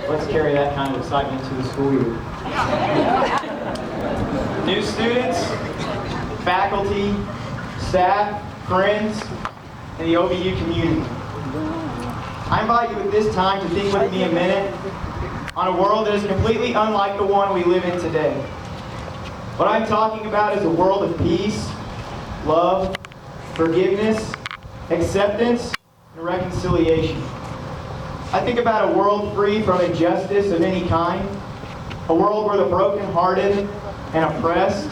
Let's carry that kind of excitement into the school year. New students, faculty, staff, friends, and the OBU community. I invite you at this time to think with me a minute on a world that is completely unlike the one we live in today. What I'm talking about is a world of peace, love, forgiveness, acceptance, and reconciliation. I think about a world free from injustice of any kind, a world where the brokenhearted and oppressed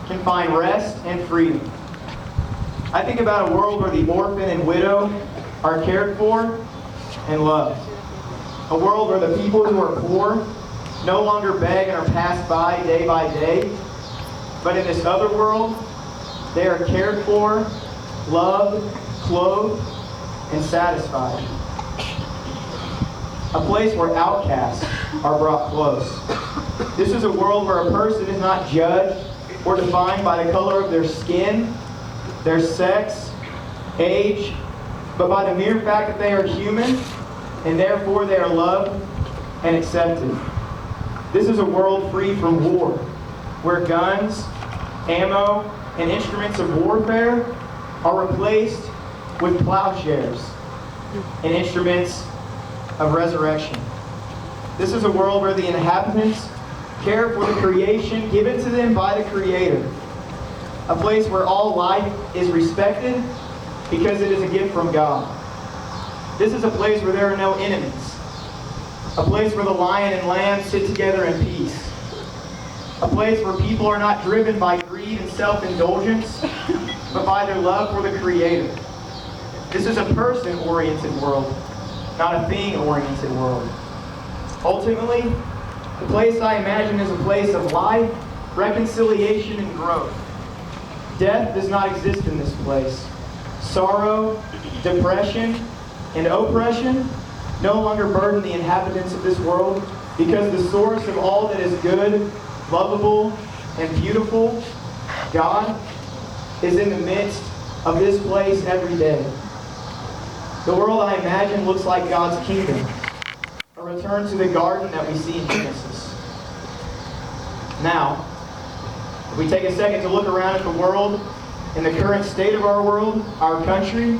can find rest and freedom. I think about a world where the orphan and widow are cared for and loved. A world where the people who are poor no longer beg and are passed by day, but in this other world, they are cared for, loved, clothed, and satisfied. A place where outcasts are brought close. This is a world where a person is not judged or defined by the color of their skin, their sex, age, but by the mere fact that they are human, and therefore they are loved and accepted. This is a world free from war, where guns, ammo, and instruments of warfare are replaced with plowshares and instruments of resurrection. This is a world where the inhabitants care for the creation given to them by the Creator. A place where all life is respected because it is a gift from God. This is a place where there are no enemies. A place where the lion and lamb sit together in peace. A place where people are not driven by greed and self-indulgence, but by their love for the Creator. This is a person-oriented world, not a thing-oriented world. Ultimately, the place I imagine is a place of life, reconciliation, and growth. Death does not exist in this place. Sorrow, depression, and oppression no longer burden the inhabitants of this world because the source of all that is good, lovable, and beautiful, God, is in the midst of this place every day. The world I imagine looks like God's kingdom, a return to the garden that we see in Genesis. Now, if we take a second to look around at the world and the current state of our world, our country,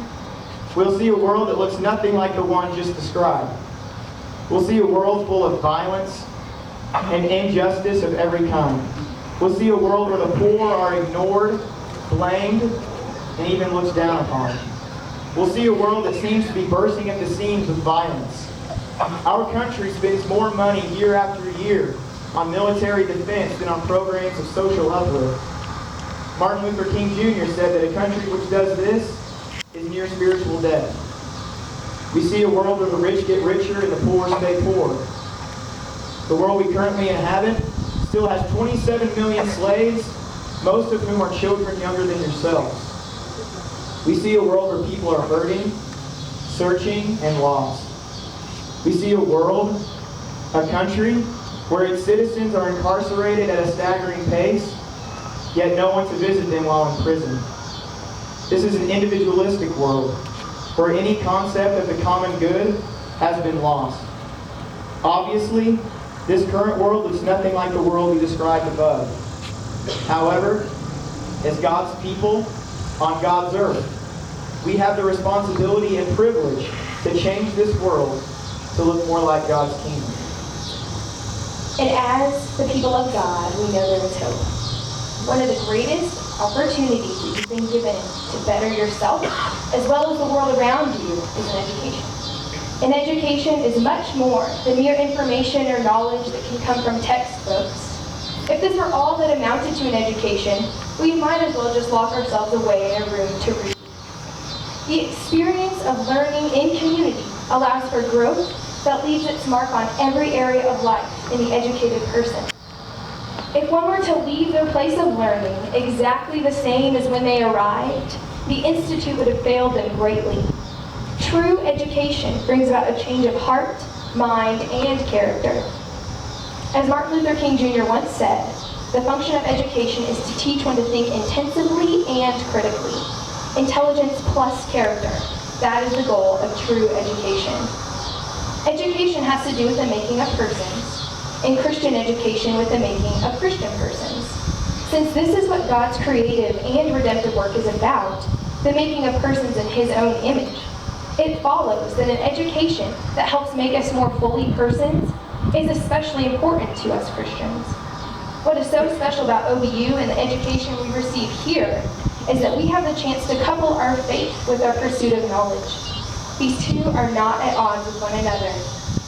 we'll see a world that looks nothing like the one just described. We'll see a world full of violence and injustice of every kind. We'll see a world where the poor are ignored, blamed, and even looked down upon. We'll see a world that seems to be bursting at the seams with violence. Our country spends more money year after year on military defense than on programs of social uplift. Martin Luther King Jr. said that a country which does this is near spiritual death. We see a world where the rich get richer and the poor stay poor. The world we currently inhabit still has 27 million slaves, most of whom are children younger than yourselves. We see a world where people are hurting, searching, and lost. We see a world, a country, where its citizens are incarcerated at a staggering pace, yet no one to visit them while in prison. This is an individualistic world, where any concept of the common good has been lost. Obviously, this current world looks nothing like the world we described above. However, as God's people on God's earth, we have the responsibility and privilege to change this world to look more like God's kingdom. And as the people of God, we know there is hope. One of the greatest opportunities that you've been given to better yourself, as well as the world around you, is an education. And education is much more than mere information or knowledge that can come from textbooks. If this were all that amounted to an education, we might as well just lock ourselves away in a room to read. The experience of learning in community allows for growth that leaves its mark on every area of life in the educated person. If one were to leave their place of learning exactly the same as when they arrived, the Institute would have failed them greatly. True education brings about a change of heart, mind, and character. As Martin Luther King Jr. once said, the function of education is to teach one to think intensively and critically. Intelligence plus character. That is the goal of true education. Education has to do with the making of persons, and Christian education with the making of Christian persons. Since this is what God's creative and redemptive work is about, the making of persons in His own image, it follows that an education that helps make us more fully persons is especially important to us Christians. What is so special about OBU and the education we receive here is that we have the chance to couple our faith with our pursuit of knowledge. These two are not at odds with one another.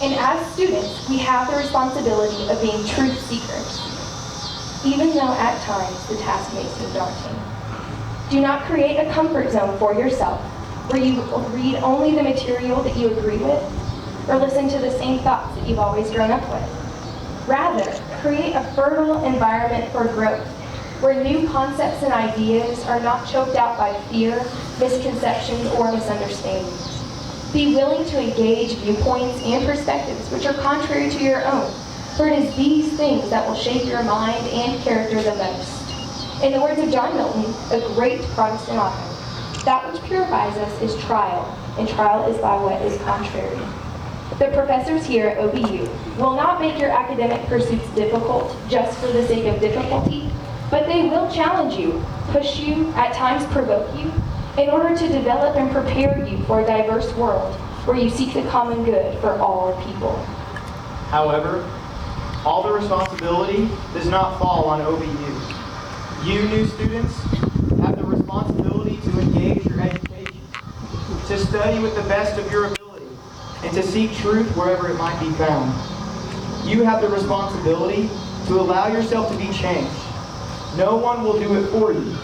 And as students, we have the responsibility of being truth seekers, even though at times the task may seem daunting. Do not create a comfort zone for yourself, where you read only the material that you agree with, or listen to the same thoughts that you've always grown up with. Rather, create a fertile environment for growth, where new concepts and ideas are not choked out by fear, misconceptions, or misunderstandings. Be willing to engage viewpoints and perspectives which are contrary to your own, for it is these things that will shape your mind and character the most. In the words of John Melton, a great Protestant author, that which purifies us is trial, and trial is by what is contrary. The professors here at OBU will not make your academic pursuits difficult just for the sake of difficulty, but they will challenge you, push you, at times provoke you, in order to develop and prepare you for a diverse world where you seek the common good for all people. However, all the responsibility does not fall on OBU. You new students have the responsibility to engage your education, to study with the best of your ability, and to seek truth wherever it might be found. You have the responsibility to allow yourself to be changed. No one will do it for you.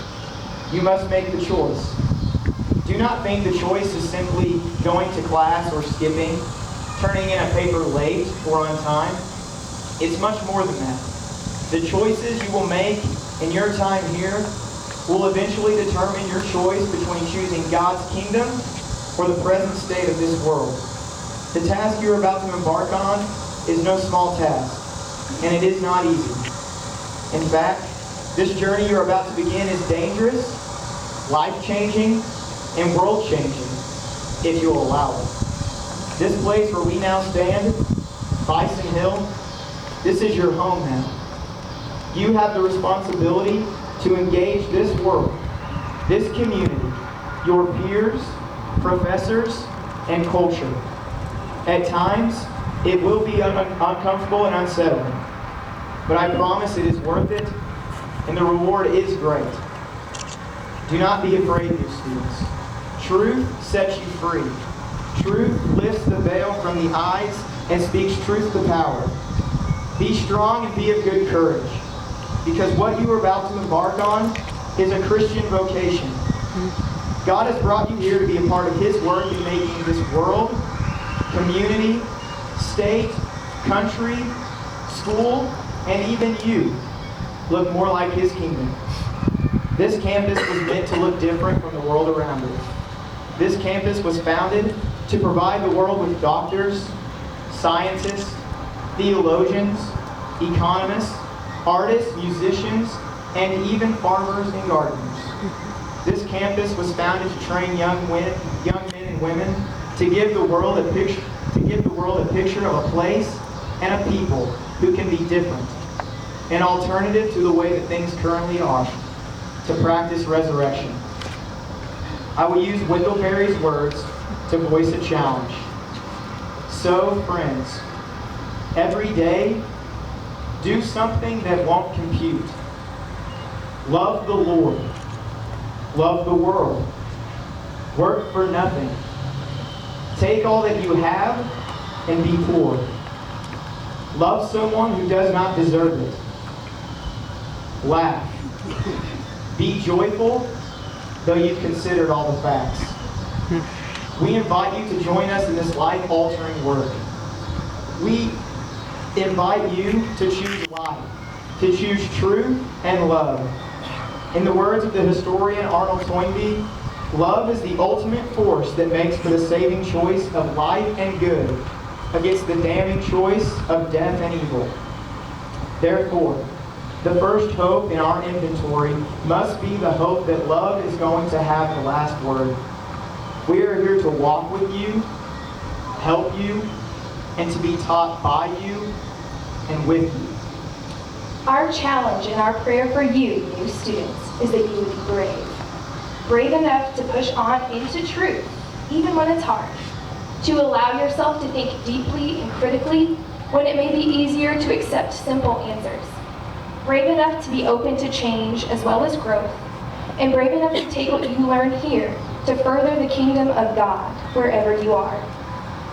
You must make the choice. Do not think the choice is simply going to class or skipping, turning in a paper late or on time. It's much more than that. The choices you will make in your time here will eventually determine your choice between choosing God's kingdom or the present state of this world. The task you're about to embark on is no small task, and it is not easy. In fact, this journey you're about to begin is dangerous, life-changing, and world-changing, if you'll allow it. This place where we now stand, Bison Hill, this is your home now. You have the responsibility to engage this world, this community, your peers, professors, and culture. At times, it will be uncomfortable and unsettling, but I promise it is worth it, and the reward is great. Do not be afraid, new students. Truth sets you free. Truth lifts the veil from the eyes and speaks truth to power. Be strong and be of good courage, because what you are about to embark on is a Christian vocation. God has brought you here to be a part of His work in making this world, community, state, country, school, and even you look more like His kingdom. This campus was meant to look different from the world around it. This campus was founded to provide the world with doctors, scientists, theologians, economists, artists, musicians, and even farmers and gardeners. This campus was founded to train young men and women to give the world a picture of a place and a people who can be different, an alternative to the way that things currently are, to practice resurrection. I will use Wendell Berry's words to voice a challenge. So, friends, every day, do something that won't compute. Love the Lord. Love the world. Work for nothing. Take all that you have and be poor. Love someone who does not deserve it. Laugh. Be joyful, though you've considered all the facts. We invite you to join us in this life-altering work. We invite you to choose life, to choose truth and love. In the words of the historian Arnold Toynbee, love is the ultimate force that makes for the saving choice of life and good against the damning choice of death and evil. Therefore, the first hope in our inventory must be the hope that love is going to have the last word. We are here to walk with you, help you, and to be taught by you and with you. Our challenge and our prayer for you, new students, is that you would be brave. Brave enough to push on into truth, even when it's hard. To allow yourself to think deeply and critically when it may be easier to accept simple answers. Brave enough to be open to change as well as growth. And brave enough to take what you learn here to further the kingdom of God wherever you are.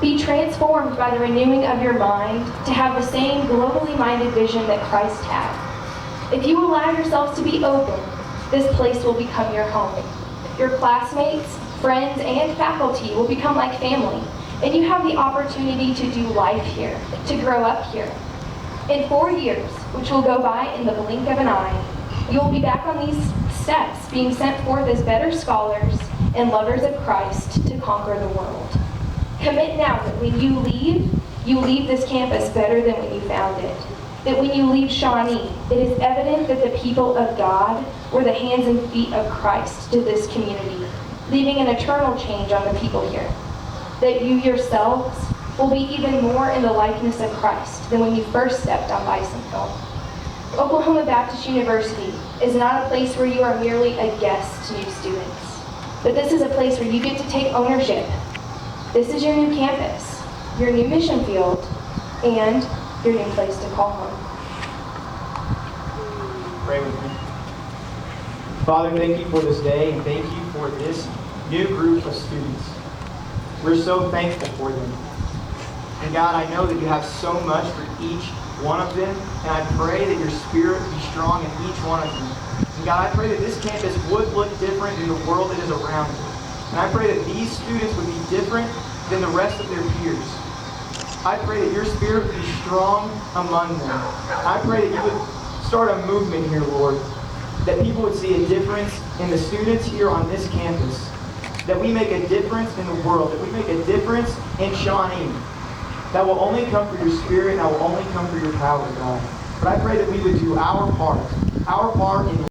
Be transformed by the renewing of your mind to have the same globally minded vision that Christ had. If you allow yourselves to be open, this place will become your home. Your classmates, friends, and faculty will become like family, and you have the opportunity to do life here, to grow up here. In 4 years, which will go by in the blink of an eye, you will be back on these steps, being sent forth as better scholars and lovers of Christ to conquer the world. Commit now that when you leave this campus better than when you found it. That when you leave Shawnee, it is evident that the people of God were the hands and feet of Christ to this community, leaving an eternal change on the people here. That you yourselves will be even more in the likeness of Christ than when you first stepped on Bison Hill. Oklahoma Baptist University is not a place where you are merely a guest to new students, but this is a place where you get to take ownership. This is your new campus, your new mission field, and your new place to call home. Pray with me. Father, thank you for this day, and thank you for this new group of students. We're so thankful for them. And God, I know that you have so much for each one of them, and I pray that your spirit be strong in each one of them. And God, I pray that this campus would look different than the world that is around it. And I pray that these students would be different than the rest of their peers. I pray that your spirit would be strong among them. I pray that you would start a movement here, Lord, that people would see a difference in the students here on this campus, that we make a difference in the world, that we make a difference in Shawnee. That will only come for your spirit, and that will only come for your power, God. But I pray that we would do our part in